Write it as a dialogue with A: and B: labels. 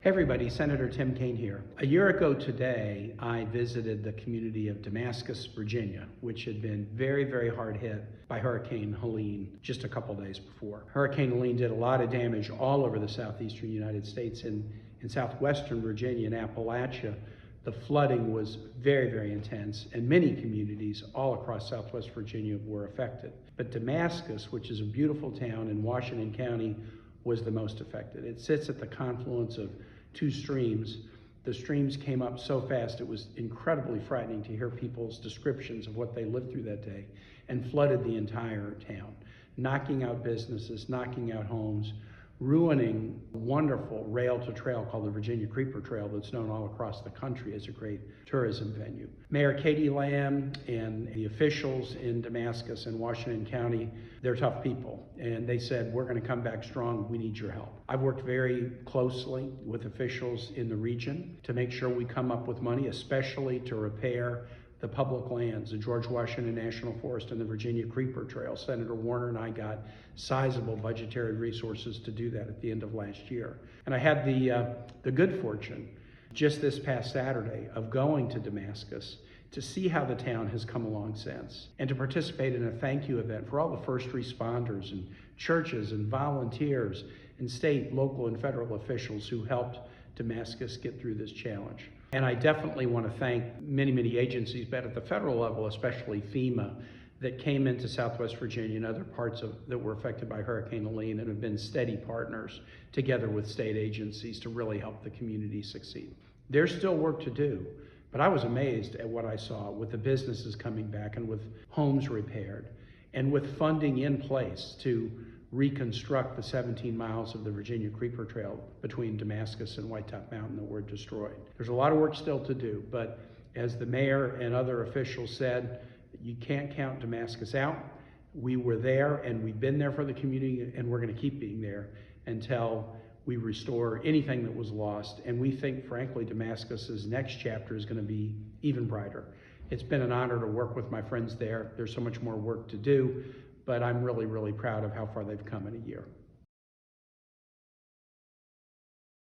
A: Hey everybody, Senator Tim Kaine here. A year ago today, I visited the community of Damascus, Virginia, which had been very, very hard hit by Hurricane Helene just a couple days before. Hurricane Helene did a lot of damage all over the southeastern United States. In southwestern Virginia and Appalachia, the flooding was very, very intense, and many communities all across southwest Virginia were affected. But Damascus, which is a beautiful town in Washington County, was the most affected. It sits at the confluence of two streams. The streams came up so fast it was incredibly frightening to hear people's descriptions of what they lived through that day, and flooded the entire town, knocking out businesses, knocking out homes, ruining a wonderful rail-to-trail called the Virginia Creeper Trail that's known all across the country as a great tourism venue. Mayor Katie Lamb and the officials in Damascus and Washington County, they're tough people, and they said, we're going to come back strong, we need your help. I've worked very closely with officials in the region to make sure we come up with money, especially to repair the public lands, the George Washington National Forest and the Virginia Creeper Trail. Senator Warner and I got sizable budgetary resources to do that at the end of last year. And I had the good fortune just this past Saturday of going to Damascus to see how the town has come along since, and to participate in a thank you event for all the first responders and churches and volunteers and state, local, and federal officials who helped Damascus get through this challenge. And I definitely want to thank many, many agencies, but at the federal level, especially FEMA, that came into Southwest Virginia and other parts that were affected by Hurricane Helene and have been steady partners together with state agencies to really help the community succeed. There's still work to do, but I was amazed at what I saw with the businesses coming back and with homes repaired and with funding in place to reconstruct the 17 miles of the Virginia Creeper Trail between Damascus and White Top Mountain that were destroyed. There's a lot of work still to do, but as the mayor and other officials said, you can't count Damascus out. We were there, and we've been there for the community, and we're going to keep being there until we restore anything that was lost. And we think, frankly, Damascus's next chapter is going to be even brighter. It's been an honor to work with my friends there. There's so much more work to do, but I'm really, really proud of how far they've come in a year.